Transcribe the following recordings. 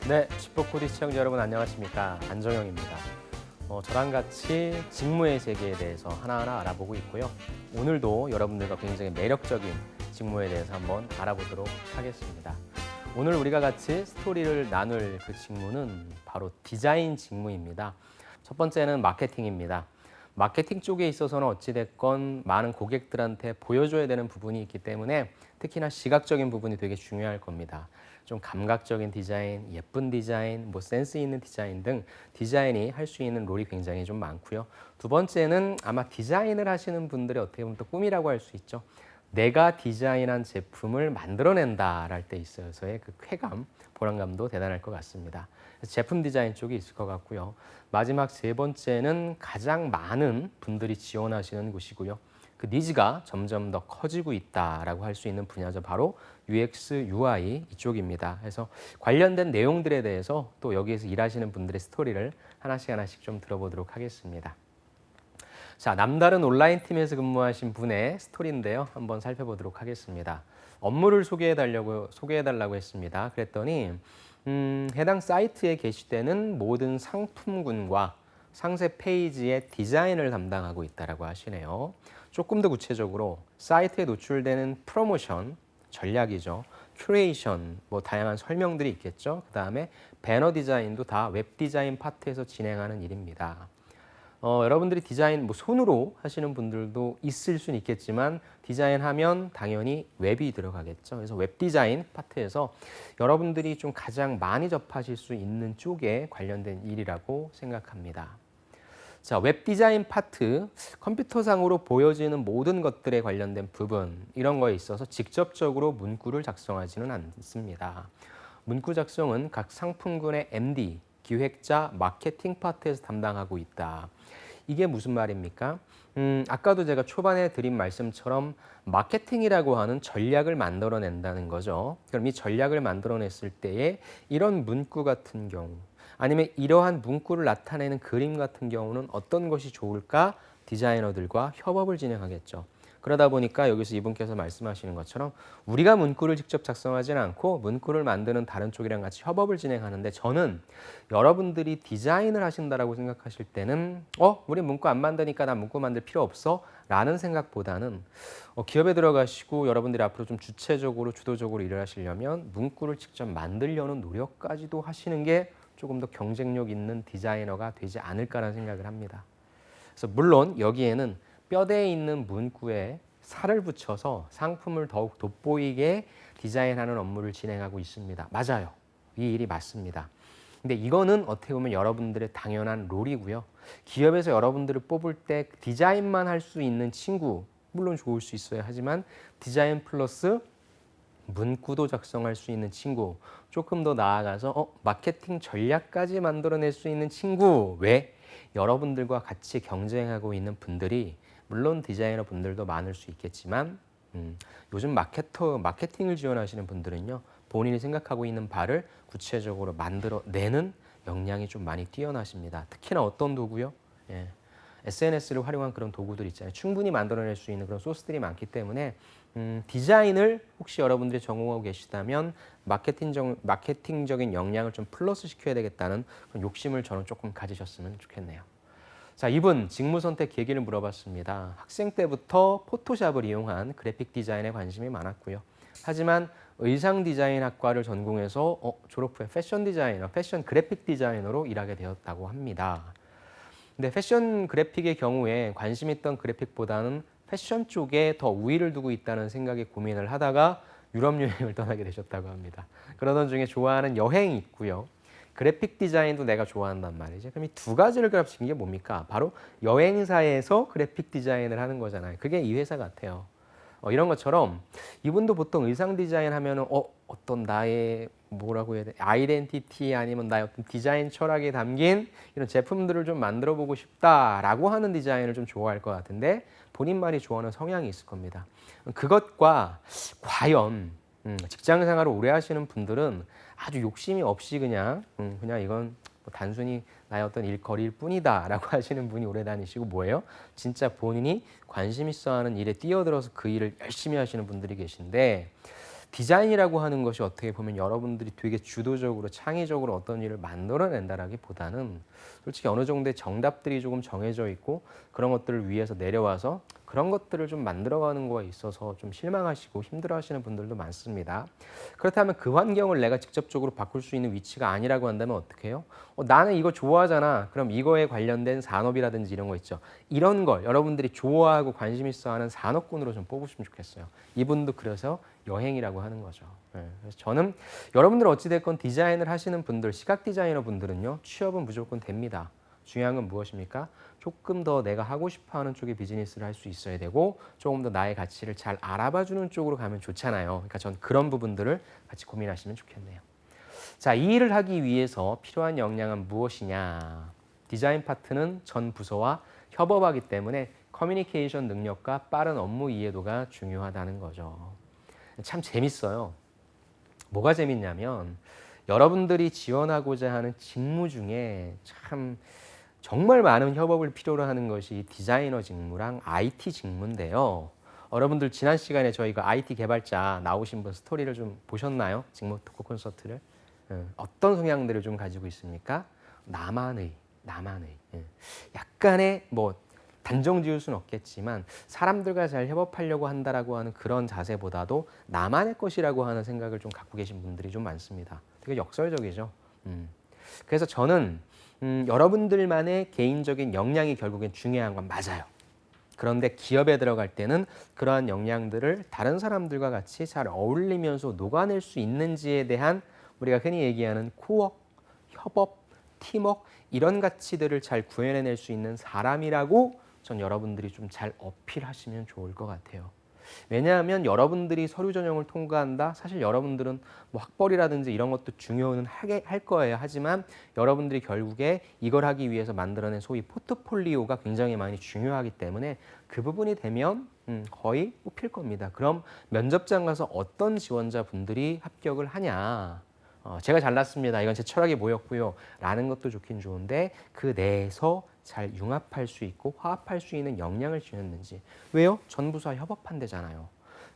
네, 쥐포코디 시청자 여러분 안녕하십니까? 안정영입니다. 저랑 같이 직무의 세계에 대해서 하나하나 알아보고 있고요. 오늘도 여러분들과 굉장히 매력적인 직무에 대해서 한번 알아보도록 하겠습니다. 오늘 우리가 같이 스토리를 나눌 그 직무는 바로 디자인 직무입니다. 첫 번째는 마케팅입니다. 마케팅 쪽에 있어서는 어찌됐건 많은 고객들한테 보여줘야 되는 부분이 있기 때문에 특히나 시각적인 부분이 되게 중요할 겁니다. 좀 감각적인 디자인, 예쁜 디자인, 센스 있는 디자인 등 디자인이 할 수 있는 롤이 굉장히 좀 많고요. 두 번째는 아마 디자인을 하시는 분들의 어떻게 보면 또 꿈이라고 할 수 있죠. 내가 디자인한 제품을 만들어낸다랄 때 있어서의 그 쾌감, 보람감도 대단할 것 같습니다. 제품 디자인 쪽이 있을 것 같고요. 마지막 세 번째는 가장 많은 분들이 지원하시는 곳이고요. 그 니즈가 점점 더 커지고 있다라고 할 수 있는 분야죠. 바로 UX, UI 이쪽입니다. 그래서 관련된 내용들에 대해서 또 여기에서 일하시는 분들의 스토리를 하나씩 좀 들어보도록 하겠습니다. 자, 남다른 온라인 팀에서 근무하신 분의 스토리인데요. 한번 살펴보도록 하겠습니다. 업무를 소개해달라고 했습니다. 그랬더니 해당 사이트에 게시되는 모든 상품군과 상세 페이지의 디자인을 담당하고 있다고 하시네요. 조금 더 구체적으로 사이트에 노출되는 프로모션, 전략이죠. 큐레이션, 다양한 설명들이 있겠죠. 그 다음에 배너 디자인도 다 웹 디자인 파트에서 진행하는 일입니다. 여러분들이 디자인 손으로 하시는 분들도 있을 수는 있겠지만 디자인하면 당연히 웹이 들어가겠죠. 그래서 웹 디자인 파트에서 여러분들이 좀 가장 많이 접하실 수 있는 쪽에 관련된 일이라고 생각합니다. 자, 웹 디자인 파트, 컴퓨터상으로 보여지는 모든 것들에 관련된 부분, 이런 거에 있어서 직접적으로 문구를 작성하지는 않습니다. 문구 작성은 각 상품군의 MD, 기획자, 마케팅 파트에서 담당하고 있다. 이게 무슨 말입니까? 아까도 제가 초반에 드린 말씀처럼 마케팅이라고 하는 전략을 만들어낸다는 거죠. 그럼 이 전략을 만들어냈을 때에 이런 문구 같은 경우, 아니면 이러한 문구를 나타내는 그림 같은 경우는 어떤 것이 좋을까? 디자이너들과 협업을 진행하겠죠. 그러다 보니까 여기서 이분께서 말씀하시는 것처럼 우리가 문구를 직접 작성하지는 않고 문구를 만드는 다른 쪽이랑 같이 협업을 진행하는데, 저는 여러분들이 디자인을 하신다라고 생각하실 때는 우리 문구 안 만드니까 나 문구 만들 필요 없어 라는 생각보다는 기업에 들어가시고 여러분들이 앞으로 좀 주체적으로 주도적으로 일을 하시려면 문구를 직접 만들려는 노력까지도 하시는 게 조금 더 경쟁력 있는 디자이너가 되지 않을까라는 생각을 합니다. 그래서 물론 여기에는 뼈대에 있는 문구에 살을 붙여서 상품을 더욱 돋보이게 디자인하는 업무를 진행하고 있습니다. 맞아요. 이 일이 맞습니다. 근데 이거는 어떻게 보면 여러분들의 당연한 롤이고요. 기업에서 여러분들을 뽑을 때 디자인만 할 수 있는 친구, 물론 좋을 수 있어요. 하지만 디자인 플러스 문구도 작성할 수 있는 친구, 조금 더 나아가서 마케팅 전략까지 만들어낼 수 있는 친구, 왜? 여러분들과 같이 경쟁하고 있는 분들이 물론 디자이너 분들도 많을 수 있겠지만 요즘 마케팅을 지원하시는 분들은요, 본인이 생각하고 있는 바를 구체적으로 만들어내는 역량이 좀 많이 뛰어나십니다. 특히나 어떤 도구요? SNS를 활용한 그런 도구들 있잖아요. 충분히 만들어낼 수 있는 그런 소스들이 많기 때문에 디자인을 혹시 여러분들이 전공하고 계시다면 마케팅적인 역량을 좀 플러스 시켜야 되겠다는 그런 욕심을 저는 조금 가지셨으면 좋겠네요. 자, 이분 직무 선택 계기를 물어봤습니다. 학생 때부터 포토샵을 이용한 그래픽 디자인에 관심이 많았고요. 하지만 의상 디자인 학과를 전공해서 졸업 후에 패션 그래픽 디자이너로 일하게 되었다고 합니다. 근데 패션 그래픽의 경우에 관심 있던 그래픽보다는 패션 쪽에 더 우위를 두고 있다는 생각에 고민을 하다가 유럽 여행을 떠나게 되셨다고 합니다. 그러던 중에 좋아하는 여행이 있고요. 그래픽 디자인도 내가 좋아한단 말이죠. 그럼 이 두 가지를 합친 게 뭡니까? 바로 여행사에서 그래픽 디자인을 하는 거잖아요. 그게 이 회사 같아요. 이런 것처럼 이분도 보통 의상 디자인 하면은 어떤 나의 뭐라고 해야 돼? 아이덴티티 아니면 나의 어떤 디자인 철학이 담긴 이런 제품들을 좀 만들어 보고 싶다라고 하는 디자인을 좀 좋아할 것 같은데, 본인만이 좋아하는 성향이 있을 겁니다. 그것과 과연 직장 생활을 오래 하시는 분들은 아주 욕심이 없이 그냥 이건 단순히 나의 어떤 일거리일 뿐이다라고 하시는 분이 오래 다니시고, 뭐예요? 진짜 본인이 관심 있어 하는 일에 뛰어들어서 그 일을 열심히 하시는 분들이 계신데, 디자인이라고 하는 것이 어떻게 보면 여러분들이 되게 주도적으로 창의적으로 어떤 일을 만들어낸다라기보다는 솔직히 어느 정도의 정답들이 조금 정해져 있고 그런 것들을 위해서 내려와서 그런 것들을 좀 만들어가는 거에 있어서 좀 실망하시고 힘들어하시는 분들도 많습니다. 그렇다면 그 환경을 내가 직접적으로 바꿀 수 있는 위치가 아니라고 한다면 어떻게 해요? 나는 이거 좋아하잖아. 그럼 이거에 관련된 산업이라든지 이런 거 있죠. 이런 걸 여러분들이 좋아하고 관심 있어 하는 산업군으로 좀 뽑으시면 좋겠어요. 이분도 그래서 여행이라고 하는 거죠. 그래서 저는 여러분들 어찌됐건 디자인을 하시는 분들, 시각 디자이너 분들은요, 취업은 무조건 됩니다. 중요한 건 무엇입니까? 조금 더 내가 하고 싶어 하는 쪽의 비즈니스를 할 수 있어야 되고 조금 더 나의 가치를 잘 알아봐 주는 쪽으로 가면 좋잖아요. 그러니까 전 그런 부분들을 같이 고민하시면 좋겠네요. 자, 이 일을 하기 위해서 필요한 역량은 무엇이냐? 디자인 파트는 전 부서와 협업하기 때문에 커뮤니케이션 능력과 빠른 업무 이해도가 중요하다는 거죠. 참 재밌어요. 뭐가 재밌냐면 여러분들이 지원하고자 하는 직무 중에 참 정말 많은 협업을 필요로 하는 것이 디자이너 직무랑 IT 직무인데요. 여러분들 지난 시간에 저희가 IT 개발자 나오신 분 스토리를 좀 보셨나요? 직무 토크 콘서트를. 어떤 성향들을 좀 가지고 있습니까? 나만의. 약간의 뭐 단정 지을 수는 없겠지만 사람들과 잘 협업하려고 한다라고 하는 그런 자세보다도 나만의 것이라고 하는 생각을 좀 갖고 계신 분들이 좀 많습니다. 되게 역설적이죠. 그래서 저는 여러분들만의 개인적인 역량이 결국엔 중요한 건 맞아요. 그런데 기업에 들어갈 때는 그러한 역량들을 다른 사람들과 같이 잘 어울리면서 녹아낼 수 있는지에 대한 우리가 흔히 얘기하는 코어, 협업, 팀워크 이런 가치들을 잘 구현해낼 수 있는 사람이라고 전 여러분들이 좀 잘 어필하시면 좋을 것 같아요. 왜냐하면 여러분들이 서류 전형을 통과한다. 사실 여러분들은 뭐 학벌이라든지 이런 것도 중요는 할 거예요. 하지만 여러분들이 결국에 이걸 하기 위해서 만들어낸 소위 포트폴리오가 굉장히 많이 중요하기 때문에 그 부분이 되면 거의 뽑힐 겁니다. 그럼 면접장 가서 어떤 지원자분들이 합격을 하냐. 제가 잘났습니다. 이건 제 철학이 뭐였고요. 라는 것도 좋긴 좋은데 그 내에서 잘 융합할 수 있고 화합할 수 있는 역량을 지녔는지. 왜요? 전부서와 협업한대잖아요.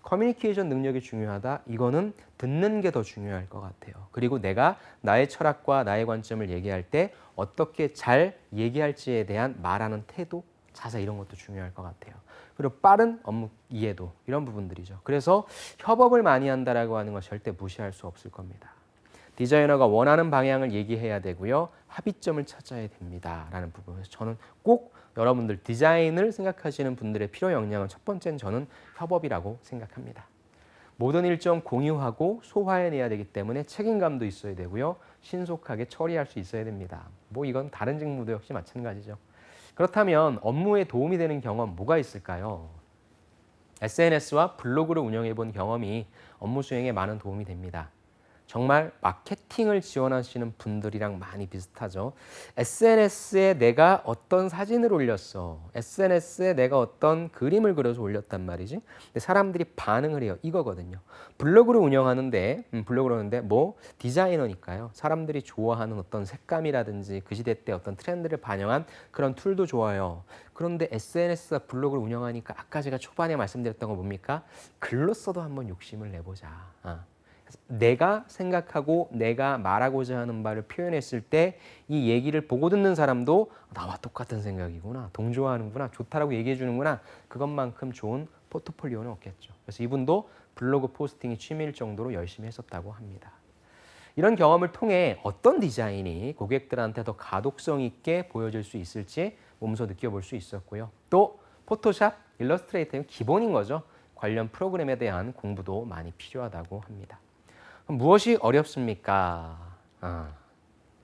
커뮤니케이션 능력이 중요하다. 이거는 듣는 게 더 중요할 것 같아요. 그리고 내가 나의 철학과 나의 관점을 얘기할 때 어떻게 잘 얘기할지에 대한 말하는 태도, 자세 이런 것도 중요할 것 같아요. 그리고 빠른 업무 이해도 이런 부분들이죠. 그래서 협업을 많이 한다라고 하는 건 절대 무시할 수 없을 겁니다. 디자이너가 원하는 방향을 얘기해야 되고요. 합의점을 찾아야 됩니다. 라는 부분에서 저는 꼭 여러분들 디자인을 생각하시는 분들의 필요 역량은 첫 번째는 저는 협업이라고 생각합니다. 모든 일정 공유하고 소화해내야 되기 때문에 책임감도 있어야 되고요. 신속하게 처리할 수 있어야 됩니다. 뭐 이건 다른 직무도 역시 마찬가지죠. 그렇다면 업무에 도움이 되는 경험 뭐가 있을까요? SNS와 블로그를 운영해 본 경험이 업무 수행에 많은 도움이 됩니다. 정말 마케팅을 지원하시는 분들이랑 많이 비슷하죠. SNS에 내가 어떤 사진을 올렸어. SNS에 내가 어떤 그림을 그려서 올렸단 말이지. 근데 사람들이 반응을 해요. 이거거든요. 블로그를 운영하는데, 블로그를 하는데 뭐 디자이너니까요. 사람들이 좋아하는 어떤 색감이라든지 그 시대 때 어떤 트렌드를 반영한 그런 툴도 좋아요. 그런데 SNS와 블로그를 운영하니까 아까 제가 초반에 말씀드렸던 건 뭡니까? 글로써도 한번 욕심을 내보자. 내가 생각하고 내가 말하고자 하는 바를 표현했을 때 이 얘기를 보고 듣는 사람도 나와 똑같은 생각이구나, 동조하는구나, 좋다라고 얘기해 주는구나, 그것만큼 좋은 포트폴리오는 없겠죠. 그래서 이분도 블로그 포스팅이 취미일 정도로 열심히 했었다고 합니다. 이런 경험을 통해 어떤 디자인이 고객들한테 더 가독성 있게 보여질 수 있을지 몸소 느껴볼 수 있었고요. 또 포토샵, 일러스트레이터는 기본인 거죠. 관련 프로그램에 대한 공부도 많이 필요하다고 합니다. 그럼 무엇이 어렵습니까?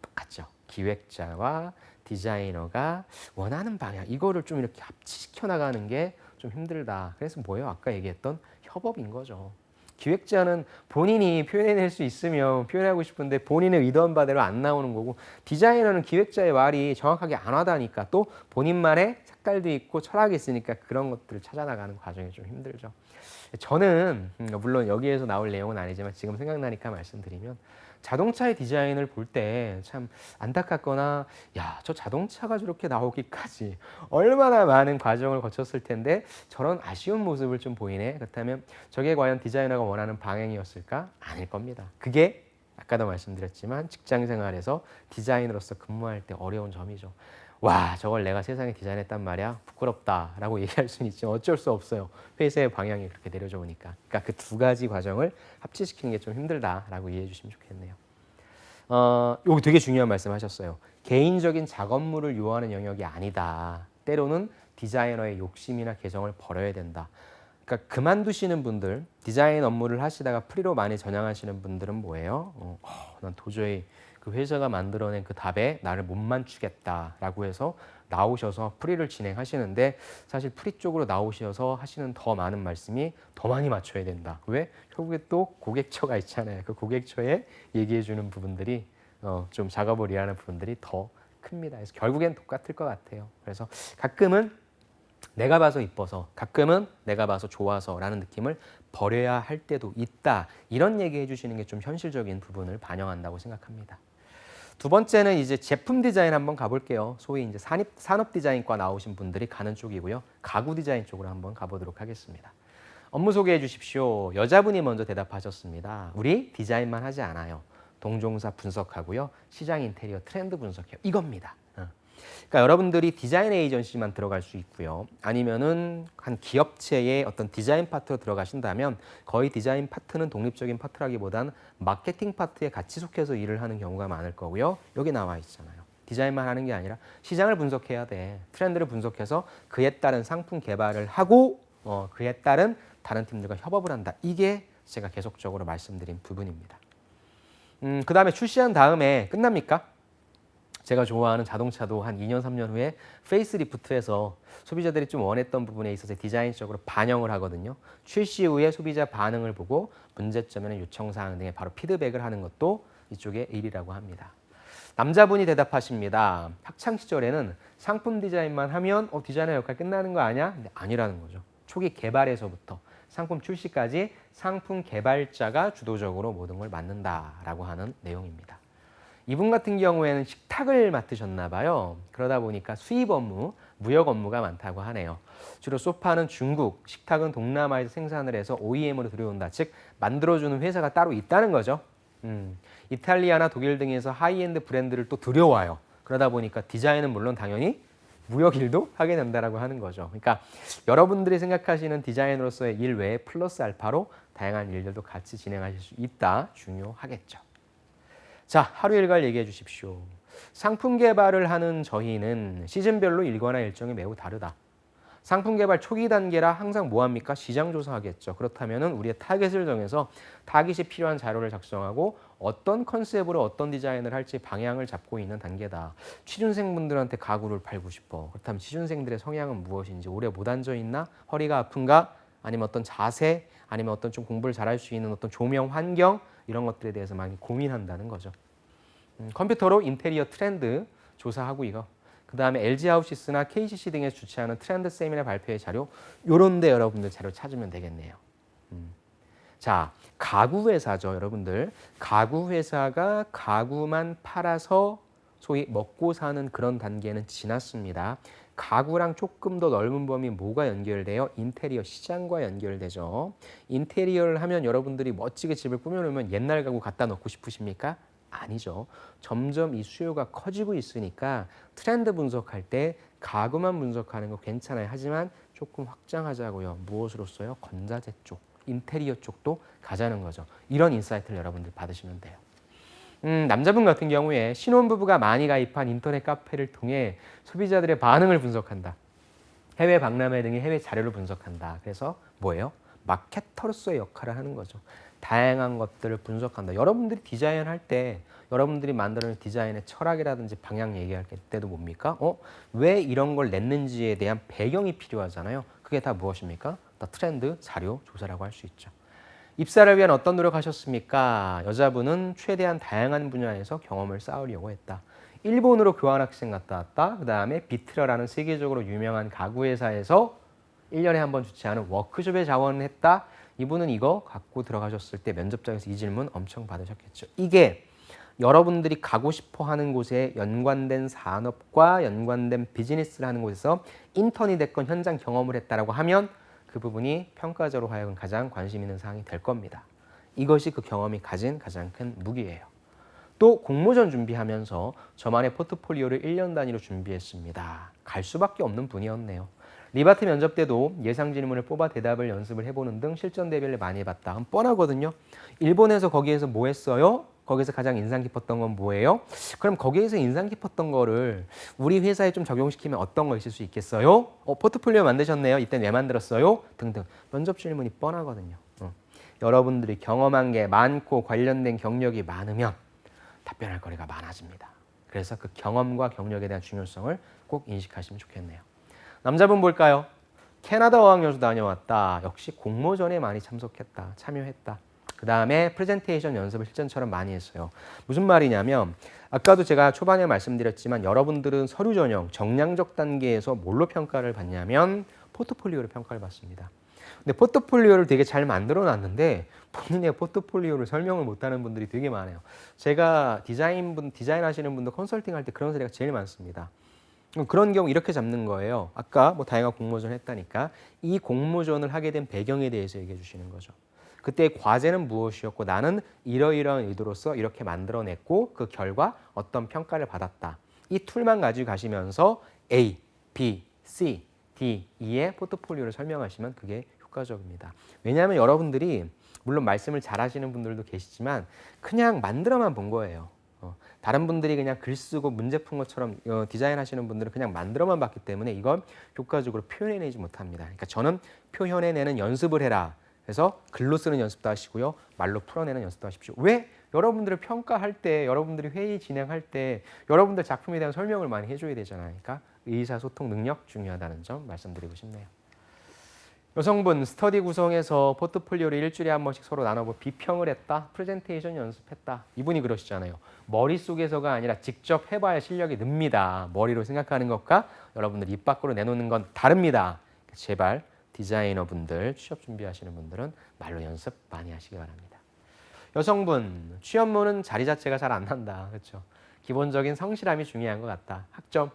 똑같죠. 기획자와 디자이너가 원하는 방향, 이거를 좀 이렇게 합치시켜 나가는 게 좀 힘들다. 그래서 뭐예요? 아까 얘기했던 협업인 거죠. 기획자는 본인이 표현해낼 수 있으면 표현하고 싶은데 본인의 의도한 바대로 안 나오는 거고, 디자이너는 기획자의 말이 정확하게 안 와닿으니까 또 본인만의 색깔도 있고 철학이 있으니까 그런 것들을 찾아나가는 과정이 좀 힘들죠. 저는 물론 여기에서 나올 내용은 아니지만 지금 생각나니까 말씀드리면, 자동차의 디자인을 볼 때 참 안타깝거나 야, 저 자동차가 저렇게 나오기까지 얼마나 많은 과정을 거쳤을 텐데 저런 아쉬운 모습을 좀 보이네. 그렇다면 저게 과연 디자이너가 원하는 방향이었을까? 아닐 겁니다. 그게 아까도 말씀드렸지만 직장 생활에서 디자이너로서 근무할 때 어려운 점이죠. 와, 저걸 내가 세상에 디자인했단 말이야. 부끄럽다라고 얘기할 수는 있지만 어쩔 수 없어요. 회사의 방향이 그렇게 내려져 오니까. 그러니까 그 두 가지 과정을 합치시키는 게 좀 힘들다라고 이해해 주시면 좋겠네요. 여기 되게 중요한 말씀 하셨어요. 개인적인 작업물을 요하는 영역이 아니다. 때로는 디자이너의 욕심이나 개성을 버려야 된다. 그러니까 그만두시는 분들, 디자인 업무를 하시다가 프리로 많이 전향하시는 분들은 뭐예요? 난 도저히 그 회사가 만들어낸 그 답에 나를 못 맞추겠다라고 해서 나오셔서 프리를 진행하시는데 사실 프리 쪽으로 나오셔서 하시는 더 많은 말씀이 더 많이 맞춰야 된다. 왜? 결국에 또 고객처가 있잖아요. 그 고객처에 얘기해 주는 부분들이 좀 작업을 이해하는 부분들이 더 큽니다. 그래서 결국엔 똑같을 것 같아요. 그래서 가끔은 내가 봐서 이뻐서, 가끔은 내가 봐서 좋아서라는 느낌을 버려야 할 때도 있다. 이런 얘기해 주시는 게 좀 현실적인 부분을 반영한다고 생각합니다. 두 번째는 이제 제품 디자인 한번 가볼게요. 소위 이제 산업 디자인과 나오신 분들이 가는 쪽이고요. 가구 디자인 쪽으로 한번 가보도록 하겠습니다. 업무 소개해 주십시오. 여자분이 먼저 대답하셨습니다. 우리 디자인만 하지 않아요. 동종사 분석하고요. 시장 인테리어 트렌드 분석해요. 이겁니다. 그러니까 여러분들이 디자인 에이전시만 들어갈 수 있고요. 아니면은 한 기업체의 어떤 디자인 파트로 들어가신다면 거의 디자인 파트는 독립적인 파트라기보단 마케팅 파트에 같이 속해서 일을 하는 경우가 많을 거고요. 여기 나와 있잖아요. 디자인만 하는 게 아니라 시장을 분석해야 돼. 트렌드를 분석해서 그에 따른 상품 개발을 하고 그에 따른 다른 팀들과 협업을 한다. 이게 제가 계속적으로 말씀드린 부분입니다. 그 다음에 출시한 다음에 끝납니까? 제가 좋아하는 자동차도 한 2년, 3년 후에 페이스리프트해서 소비자들이 좀 원했던 부분에 있어서 디자인적으로 반영을 하거든요. 출시 후에 소비자 반응을 보고 문제점이나 요청사항 등에 바로 피드백을 하는 것도 이쪽의 일이라고 합니다. 남자분이 대답하십니다. 학창시절에는 상품 디자인만 하면 디자이너 역할 끝나는 거 아니야? 근데 아니라는 거죠. 초기 개발에서부터 상품 출시까지 상품 개발자가 주도적으로 모든 걸 맡는다라고 하는 내용입니다. 이분 같은 경우에는 식탁을 맡으셨나 봐요. 그러다 보니까 수입 업무, 무역 업무가 많다고 하네요. 주로 소파는 중국, 식탁은 동남아에서 생산을 해서 OEM으로 들여온다. 즉 만들어주는 회사가 따로 있다는 거죠. 이탈리아나 독일 등에서 하이엔드 브랜드를 또 들여와요. 그러다 보니까 디자인은 물론 당연히 무역 일도 하게 된다라고 하는 거죠. 그러니까 여러분들이 생각하시는 디자이너로서의 일 외에 플러스 알파로 다양한 일들도 같이 진행하실 수 있다. 중요하겠죠. 자, 하루 일과를 얘기해 주십시오. 상품 개발을 하는 저희는 시즌별로 일과나 일정이 매우 다르다. 상품 개발 초기 단계라 항상 뭐합니까? 시장 조사하겠죠. 그렇다면 우리의 타겟을 정해서 타깃이 필요한 자료를 작성하고 어떤 컨셉으로 어떤 디자인을 할지 방향을 잡고 있는 단계다. 취준생분들한테 가구를 팔고 싶어. 그렇다면 취준생들의 성향은 무엇인지, 오래 못 앉아 있나? 허리가 아픈가? 아니면 어떤 자세? 아니면 어떤 좀 공부를 잘할 수 있는 어떤 조명 환경? 이런 것들에 대해서 많이 고민한다는 거죠. 컴퓨터로 인테리어 트렌드 조사하고 이거. 그 다음에 LG하우시스나 KCC 등에서 주최하는 트렌드 세미나 발표회 자료. 요런 데 여러분들 자료 찾으면 되겠네요. 자, 가구 회사죠, 여러분들. 가구 회사가 가구만 팔아서 소위 먹고 사는 그런 단계는 지났습니다. 가구랑 조금 더 넓은 범위 뭐가 연결돼요? 인테리어 시장과 연결되죠. 인테리어를 하면 여러분들이 멋지게 집을 꾸며놓으면 옛날 가구 갖다 놓고 싶으십니까? 아니죠. 점점 이 수요가 커지고 있으니까 트렌드 분석할 때 가구만 분석하는 거 괜찮아요. 하지만 조금 확장하자고요. 무엇으로써요? 건자재 쪽, 인테리어 쪽도 가자는 거죠. 이런 인사이트를 여러분들 받으시면 돼요. 남자분 같은 경우에 신혼부부가 많이 가입한 인터넷 카페를 통해 소비자들의 반응을 분석한다. 해외 박람회 등의 해외 자료를 분석한다. 그래서 뭐예요? 마케터로서의 역할을 하는 거죠. 다양한 것들을 분석한다. 여러분들이 디자인할 때 여러분들이 만드는 디자인의 철학이라든지 방향 얘기할 때도 뭡니까? 왜 이런 걸 냈는지에 대한 배경이 필요하잖아요. 그게 다 무엇입니까? 다 트렌드, 자료, 조사라고 할 수 있죠. 입사를 위한 어떤 노력하셨습니까? 여자분은 최대한 다양한 분야에서 경험을 쌓으려고 했다. 일본으로 교환학생 갔다 왔다. 그 다음에 비트러라는 세계적으로 유명한 가구 회사에서 1년에 한 번 주최하는 워크숍에 자원을 했다. 이분은 이거 갖고 들어가셨을 때 면접장에서 이 질문 엄청 받으셨겠죠. 이게 여러분들이 가고 싶어 하는 곳에 연관된 산업과 연관된 비즈니스를 하는 곳에서 인턴이 됐건 현장 경험을 했다라고 하면 그 부분이 평가자로 하여금 가장 관심 있는 사항이 될 겁니다. 이것이 그 경험이 가진 가장 큰 무기예요. 또 공모전 준비하면서 저만의 포트폴리오를 1년 단위로 준비했습니다. 갈 수밖에 없는 분이었네요. 리바트 면접 때도 예상 질문을 뽑아 대답을 연습을 해보는 등 실전 대비를 많이 해봤다. 뻔하거든요. 일본에서 거기에서 뭐 했어요? 거기서 가장 인상 깊었던 건 뭐예요? 그럼 거기에서 인상 깊었던 거를 우리 회사에 좀 적용시키면 어떤 거 있을 수 있겠어요? 포트폴리오 만드셨네요. 이때 왜 만들었어요? 등등. 면접 질문이 뻔하거든요. 여러분들이 경험한 게 많고 관련된 경력이 많으면 답변할 거리가 많아집니다. 그래서 그 경험과 경력에 대한 중요성을 꼭 인식하시면 좋겠네요. 남자분 볼까요? 캐나다 어학연수 다녀왔다. 역시 공모전에 많이 참여했다. 그 다음에 프레젠테이션 연습을 실전처럼 많이 했어요. 무슨 말이냐면 아까도 제가 초반에 말씀드렸지만 여러분들은 서류 전형, 정량적 단계에서 뭘로 평가를 받냐면 포트폴리오로 평가를 받습니다. 근데 포트폴리오를 되게 잘 만들어 놨는데 본인의 포트폴리오를 설명을 못하는 분들이 되게 많아요. 제가 디자인 하시는 분도 컨설팅 할 때 그런 사례가 제일 많습니다. 그런 경우 이렇게 잡는 거예요. 아까 뭐 다양한 공모전 했다니까 이 공모전을 하게 된 배경에 대해서 얘기해 주시는 거죠. 그때 과제는 무엇이었고 나는 이러이러한 의도로서 이렇게 만들어냈고 그 결과 어떤 평가를 받았다. 이 툴만 가지고 가시면서 A, B, C, D, E의 포트폴리오를 설명하시면 그게 효과적입니다. 왜냐하면 여러분들이 물론 말씀을 잘 하시는 분들도 계시지만 그냥 만들어만 본 거예요. 다른 분들이 그냥 글 쓰고 문제 푼 것처럼 디자인 하시는 분들은 그냥 만들어만 봤기 때문에 이걸 효과적으로 표현해내지 못합니다. 그러니까 저는 표현해내는 연습을 해라. 그래서 글로 쓰는 연습도 하시고요. 말로 풀어내는 연습도 하십시오. 왜? 여러분들을 평가할 때, 여러분들이 회의 진행할 때 여러분들 작품에 대한 설명을 많이 해줘야 되잖아요. 그러니까 의사소통 능력 중요하다는 점 말씀드리고 싶네요. 여성분 스터디 구성해서 포트폴리오를 일주일에 한 번씩 서로 나눠보고 비평을 했다. 프레젠테이션 연습했다. 이분이 그러시잖아요. 머릿속에서가 아니라 직접 해봐야 실력이 늡니다. 머리로 생각하는 것과 여러분들 입 밖으로 내놓는 건 다릅니다. 제발 디자이너분들, 취업 준비하시는 분들은 말로 연습 많이 하시기 바랍니다. 여성분, 취업문은 자리 자체가 잘 안 난다. 그렇죠? 기본적인 성실함이 중요한 것 같다. 학점,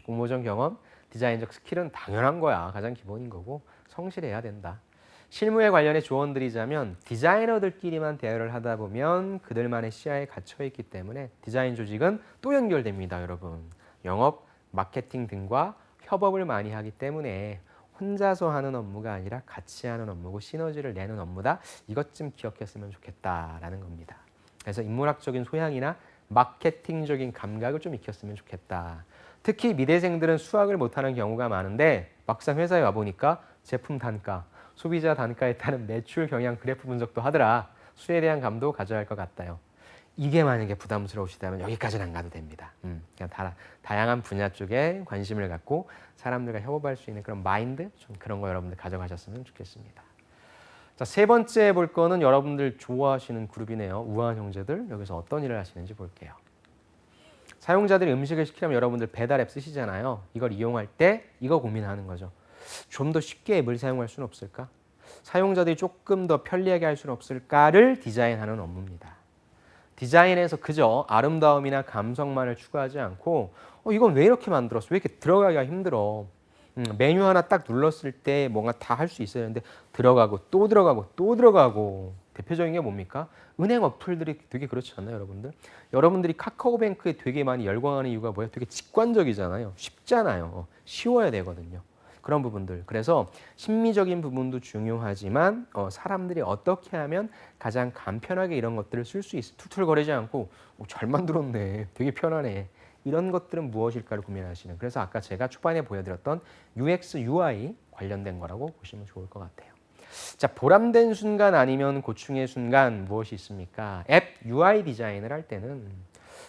공모전 경험, 디자인적 스킬은 당연한 거야. 가장 기본인 거고 성실해야 된다. 실무에 관련해 조언드리자면 디자이너들끼리만 대화를 하다 보면 그들만의 시야에 갇혀 있기 때문에 디자인 조직은 또 연결됩니다. 여러분. 영업, 마케팅 등과 협업을 많이 하기 때문에 혼자서 하는 업무가 아니라 같이 하는 업무고 시너지를 내는 업무다. 이것 좀 기억했으면 좋겠다라는 겁니다. 그래서 인문학적인 소양이나 마케팅적인 감각을 좀 익혔으면 좋겠다. 특히 미대생들은 수학을 못하는 경우가 많은데 막상 회사에 와보니까 제품 단가, 소비자 단가에 따른 매출 경향 그래프 분석도 하더라. 수에 대한 감도 가져야 할 것 같다요. 이게 만약에 부담스러우시다면 여기까지는 안 가도 됩니다. 그냥 다양한 분야 쪽에 관심을 갖고 사람들과 협업할 수 있는 그런 마인드, 좀 그런 거 여러분들 가져가셨으면 좋겠습니다. 자, 세 번째 볼 거는 여러분들 좋아하시는 그룹이네요. 우아한 형제들. 여기서 어떤 일을 하시는지 볼게요. 사용자들이 음식을 시키려면 여러분들 배달 앱 쓰시잖아요. 이걸 이용할 때 이거 고민하는 거죠. 좀 더 쉽게 앱을 사용할 수는 없을까? 사용자들이 조금 더 편리하게 할 수는 없을까를 디자인하는 업무입니다. 디자인에서 그저 아름다움이나 감성만을 추구하지 않고 이건 왜 이렇게 만들었어? 왜 이렇게 들어가기가 힘들어? 메뉴 하나 딱 눌렀을 때 뭔가 다 할 수 있어야 되는데 들어가고 또 들어가고 또 들어가고 대표적인 게 뭡니까? 은행 어플들이 되게 그렇지 않나요, 여러분들? 여러분들이 카카오뱅크에 되게 많이 열광하는 이유가 뭐예요? 되게 직관적이잖아요. 쉽잖아요. 쉬워야 되거든요. 그런 부분들. 그래서 심미적인 부분도 중요하지만 사람들이 어떻게 하면 가장 간편하게 이런 것들을 쓸 수 있어. 툴툴거리지 않고 잘 만들었네. 되게 편하네. 이런 것들은 무엇일까를 고민하시는. 그래서 아까 제가 초반에 보여드렸던 UX, UI 관련된 거라고 보시면 좋을 것 같아요. 자, 보람된 순간 아니면 고충의 순간 무엇이 있습니까? 앱 UI 디자인을 할 때는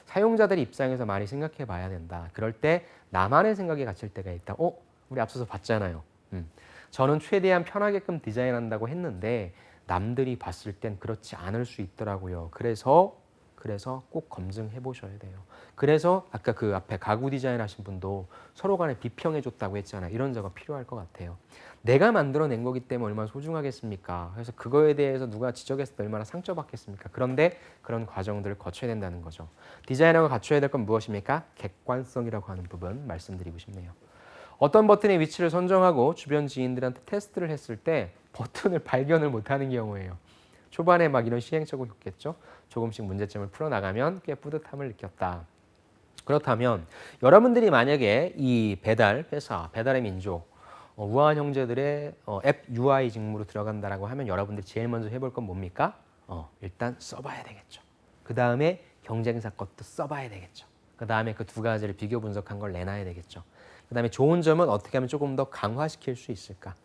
사용자들 입장에서 많이 생각해 봐야 된다. 그럴 때 나만의 생각이 갇힐 때가 있다. 우리 앞서서 봤잖아요. 저는 최대한 편하게끔 디자인한다고 했는데 남들이 봤을 땐 그렇지 않을 수 있더라고요. 그래서 그래서 꼭 검증해 보셔야 돼요. 그래서 아까 그 앞에 가구 디자인 하신 분도 서로 간에 비평해 줬다고 했잖아요. 이런 작업 필요할 것 같아요. 내가 만들어낸 거기 때문에 얼마나 소중하겠습니까? 그래서 그거에 대해서 누가 지적했을 때 얼마나 상처받겠습니까? 그런데 그런 과정들을 거쳐야 된다는 거죠. 디자이너가 갖춰야 될 건 무엇입니까? 객관성이라고 하는 부분 말씀드리고 싶네요. 어떤 버튼의 위치를 선정하고 주변 지인들한테 테스트를 했을 때 버튼을 발견을 못하는 경우예요. 초반에 막 이런 시행착오를 겪겠죠. 조금씩 문제점을 풀어나가면 꽤 뿌듯함을 느꼈다. 그렇다면 여러분들이 만약에 이 배달 회사, 배달의 민족, 우아한 형제들의 앱 UI 직무로 들어간다라고 하면 여러분들이 제일 먼저 해볼 건 뭡니까? 일단 써봐야 되겠죠. 그 다음에 경쟁사 것도 써봐야 되겠죠. 그 다음에 그 두 가지를 비교 분석한 걸 내놔야 되겠죠. 그 다음에 좋은 점은 어떻게 하면 조금 더 강화시킬 수 있을까?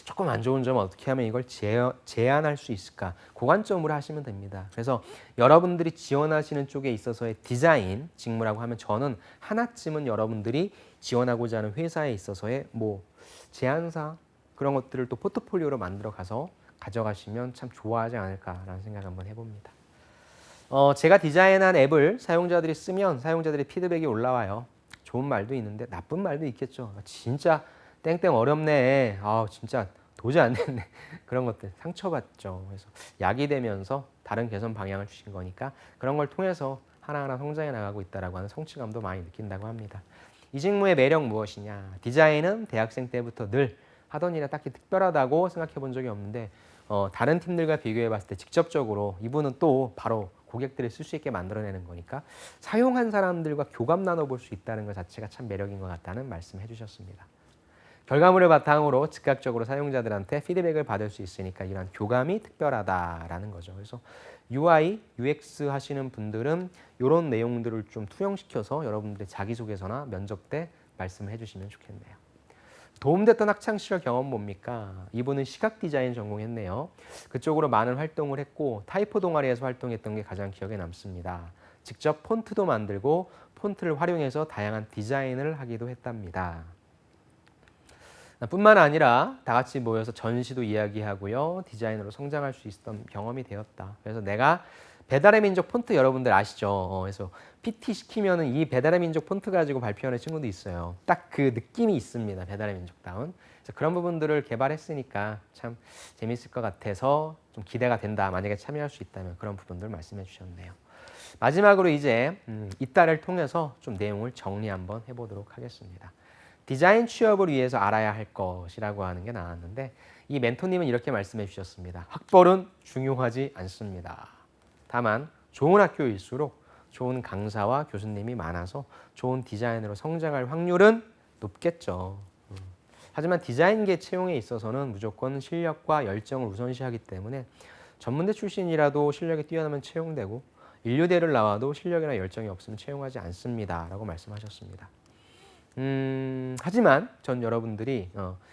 조금 안 좋은 점은 어떻게 하면 이걸 제한할 수 있을까? 그 관점으로 하시면 됩니다. 그래서 여러분들이 지원하시는 쪽에 있어서의 디자인 직무라고 하면 저는 하나쯤은 여러분들이 지원하고자 하는 회사에 있어서의 뭐 제안사 그런 것들을 또 포트폴리오로 만들어 가서 가져가시면 참 좋아하지 않을까라는 생각 한번 해봅니다. 제가 디자인한 앱을 사용자들이 쓰면 사용자들의 피드백이 올라와요. 좋은 말도 있는데 나쁜 말도 있겠죠. 진짜 땡땡 어렵네. 진짜 도저히 안 됐네. 그런 것들 상처받죠. 그래서 약이 되면서 다른 개선 방향을 주신 거니까 그런 걸 통해서 하나하나 성장해 나가고 있다라고 하는 성취감도 많이 느낀다고 합니다. 이 직무의 매력 무엇이냐? 디자인은 대학생 때부터 늘 하던 일에 딱히 특별하다고 생각해 본 적이 없는데 다른 팀들과 비교해 봤을 때 직접적으로 이분은 또 바로 고객들이 쓸 수 있게 만들어내는 거니까 사용한 사람들과 교감 나눠볼 수 있다는 것 자체가 참 매력인 것 같다는 말씀해 주셨습니다. 결과물을 바탕으로 즉각적으로 사용자들한테 피드백을 받을 수 있으니까 이런 교감이 특별하다라는 거죠. 그래서 UI, UX 하시는 분들은 이런 내용들을 좀 투영시켜서 여러분들의 자기소개서나 면접 때 말씀해 주시면 좋겠네요. 도움됐던 학창시절 경험 뭡니까? 이분은 시각 디자인 전공했네요. 그쪽으로 많은 활동을 했고 타이포 동아리에서 활동했던 게 가장 기억에 남습니다. 직접 폰트도 만들고 폰트를 활용해서 다양한 디자인을 하기도 했답니다. 뿐만 아니라 다 같이 모여서 전시도 이야기하고요. 디자이너로 성장할 수 있었던 경험이 되었다. 그래서 내가 배달의 민족 폰트 여러분들 아시죠? 그래서 PT 시키면은 이 배달의 민족 폰트 가지고 발표하는 친구도 있어요. 딱 그 느낌이 있습니다. 배달의 민족다운. 그래서 그런 부분들을 개발했으니까 참 재밌을 것 같아서 좀 기대가 된다. 만약에 참여할 수 있다면 그런 부분들 말씀해 주셨네요. 마지막으로 이제 이따를 통해서 좀 내용을 정리 한번 해보도록 하겠습니다. 디자인 취업을 위해서 알아야 할 것이라고 하는 게 나왔는데 이 멘토님은 이렇게 말씀해 주셨습니다. 학벌은 중요하지 않습니다. 다만 좋은 학교일수록 좋은 강사와 교수님이 많아서 좋은 디자이너로 성장할 확률은 높겠죠. 하지만 디자인계 채용에 있어서는 무조건 실력과 열정을 우선시하기 때문에 전문대 출신이라도 실력이 뛰어나면 채용되고 인류대를 나와도 실력이나 열정이 없으면 채용하지 않습니다. 라고 말씀하셨습니다. 하지만 전 여러분들이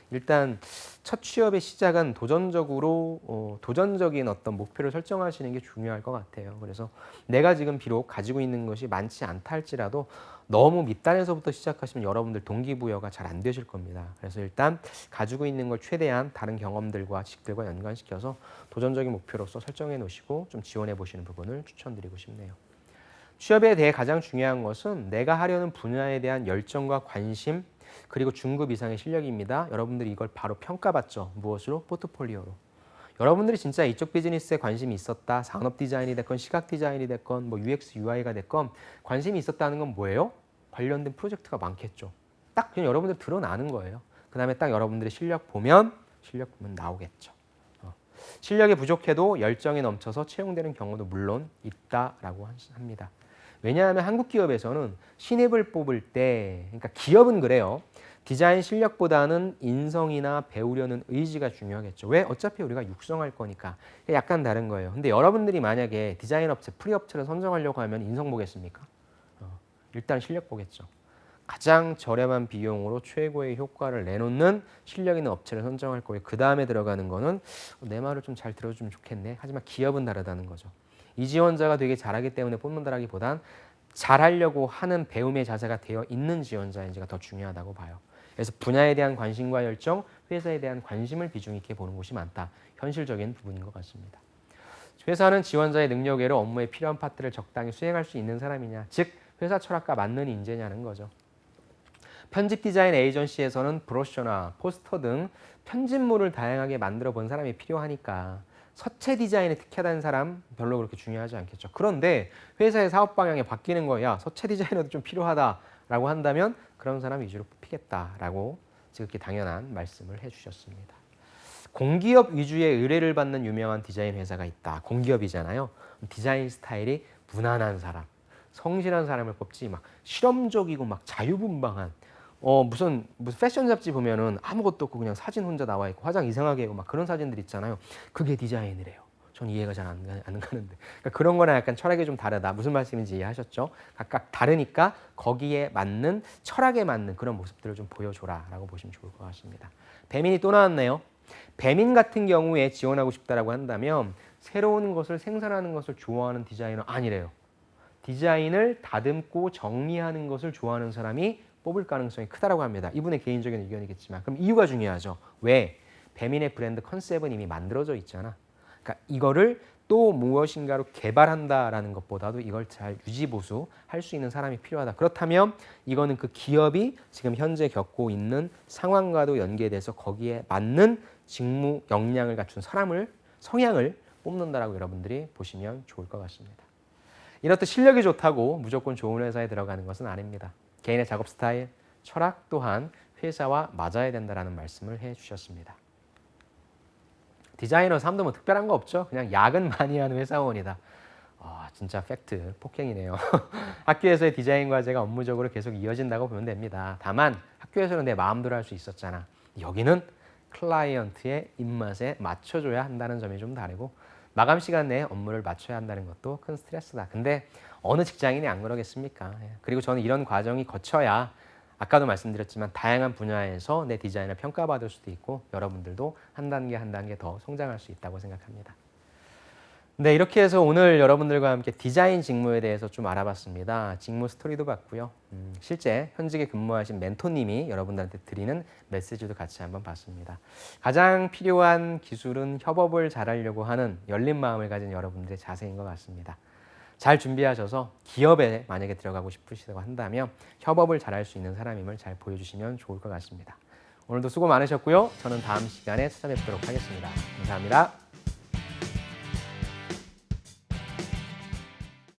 일단 첫 취업의 시작은 도전적인 어떤 목표를 설정하시는 게 중요할 것 같아요. 그래서 내가 지금 비록 가지고 있는 것이 많지 않다 할지라도 너무 밑단에서부터 시작하시면 여러분들 동기부여가 잘 안 되실 겁니다. 그래서 일단 가지고 있는 걸 최대한 다른 경험들과 지식들과 연관시켜서 도전적인 목표로서 설정해 놓으시고 좀 지원해 보시는 부분을 추천드리고 싶네요. 취업에 대해 가장 중요한 것은 내가 하려는 분야에 대한 열정과 관심 그리고 중급 이상의 실력입니다. 여러분들이 이걸 바로 평가받죠. 무엇으로? 포트폴리오로. 여러분들이 진짜 이쪽 비즈니스에 관심이 있었다. 산업 디자인이 됐건 시각 디자인이 됐건 뭐 UX, UI가 됐건 관심이 있었다는 건 뭐예요? 관련된 프로젝트가 많겠죠. 딱 그냥 여러분들 드러나는 거예요. 그 다음에 딱 여러분들의 실력 보면 나오겠죠. 실력이 부족해도 열정이 넘쳐서 채용되는 경우도 물론 있다라고 합니다. 왜냐하면 한국 기업에서는 신입을 뽑을 때, 그러니까 기업은 그래요. 디자인 실력보다는 인성이나 배우려는 의지가 중요하겠죠. 왜? 어차피 우리가 육성할 거니까. 약간 다른 거예요. 근데 여러분들이 만약에 디자인 업체, 프리 업체를 선정하려고 하면 인성 보겠습니까? 일단 실력 보겠죠. 가장 저렴한 비용으로 최고의 효과를 내놓는 실력 있는 업체를 선정할 거고요. 그 다음에 들어가는 거는 내 말을 좀 잘 들어주면 좋겠네. 하지만 기업은 다르다는 거죠. 이 지원자가 되게 잘하기 때문에 뽑는다라기보단 잘하려고 하는 배움의 자세가 되어 있는 지원자인지가 더 중요하다고 봐요. 그래서 분야에 대한 관심과 열정, 회사에 대한 관심을 비중 있게 보는 곳이 많다. 현실적인 부분인 것 같습니다. 회사는 지원자의 능력 외로 업무에 필요한 파트를 적당히 수행할 수 있는 사람이냐, 즉 회사 철학과 맞는 인재냐는 거죠. 편집 디자인 에이전시에서는 브로셔나 포스터 등 편집물을 다양하게 만들어 본 사람이 필요하니까 서체 디자인에 특화된 사람 별로 그렇게 중요하지 않겠죠. 그런데 회사의 사업 방향이 바뀌는 거야. 서체 디자이너도 좀 필요하다라고 한다면 그런 사람 위주로 뽑히겠다라고 지극히 당연한 말씀을 해주셨습니다. 공기업 위주의 의뢰를 받는 유명한 디자인 회사가 있다. 공기업이잖아요. 디자인 스타일이 무난한 사람, 성실한 사람을 뽑지 막 실험적이고 막 자유분방한 무슨 패션 잡지 보면은 아무것도 없고 그냥 사진 혼자 나와 있고 화장 이상하게 하고 막 그런 사진들 있잖아요. 그게 디자인이래요. 전 이해가 잘 안 가는데. 그러니까 그런 거랑 약간 철학이 좀 다르다. 무슨 말씀인지 이해하셨죠? 각각 다르니까 거기에 맞는 철학에 맞는 그런 모습들을 좀 보여줘라라고 보시면 좋을 것 같습니다. 배민이 또 나왔네요. 배민 같은 경우에 지원하고 싶다라고 한다면 새로운 것을 생산하는 것을 좋아하는 디자이너 아니래요. 디자인을 다듬고 정리하는 것을 좋아하는 사람이 뽑을 가능성이 크다라고 합니다. 이분의 개인적인 의견이겠지만 그럼 이유가 중요하죠. 왜? 배민의 브랜드 컨셉은 이미 만들어져 있잖아. 그러니까 이거를 또 무엇인가로 개발한다라는 것보다도 이걸 잘 유지보수할 수 있는 사람이 필요하다. 그렇다면 이거는 그 기업이 지금 현재 겪고 있는 상황과도 연계돼서 거기에 맞는 직무 역량을 갖춘 성향을 뽑는다라고 여러분들이 보시면 좋을 것 같습니다. 이렇듯 실력이 좋다고 무조건 좋은 회사에 들어가는 것은 아닙니다. 개인의 작업 스타일, 철학 또한 회사와 맞아야 된다는 말씀을 해주셨습니다. 디자이너 삶도 뭐 특별한 거 없죠. 그냥 야근 많이 하는 회사원이다. 진짜 팩트, 폭행이네요. 학교에서의 디자인 과제가 업무적으로 계속 이어진다고 보면 됩니다. 다만 학교에서는 내 마음대로 할 수 있었잖아. 여기는 클라이언트의 입맛에 맞춰줘야 한다는 점이 좀 다르고 마감 시간 내에 업무를 맞춰야 한다는 것도 큰 스트레스다. 근데 어느 직장인이 안 그러겠습니까? 그리고 저는 이런 과정이 거쳐야 아까도 말씀드렸지만 다양한 분야에서 내 디자인을 평가받을 수도 있고 여러분들도 한 단계 한 단계 더 성장할 수 있다고 생각합니다. 네, 이렇게 해서 오늘 여러분들과 함께 디자인 직무에 대해서 좀 알아봤습니다. 직무 스토리도 봤고요. 실제 현직에 근무하신 멘토님이 여러분들한테 드리는 메시지도 같이 한번 봤습니다. 가장 필요한 기술은 협업을 잘하려고 하는 열린 마음을 가진 여러분들의 자세인 것 같습니다. 잘 준비하셔서 기업에 만약에 들어가고 싶으시다고 한다면 협업을 잘할 수 있는 사람임을 잘 보여주시면 좋을 것 같습니다. 오늘도 수고 많으셨고요. 저는 다음 시간에 찾아뵙도록 하겠습니다. 감사합니다.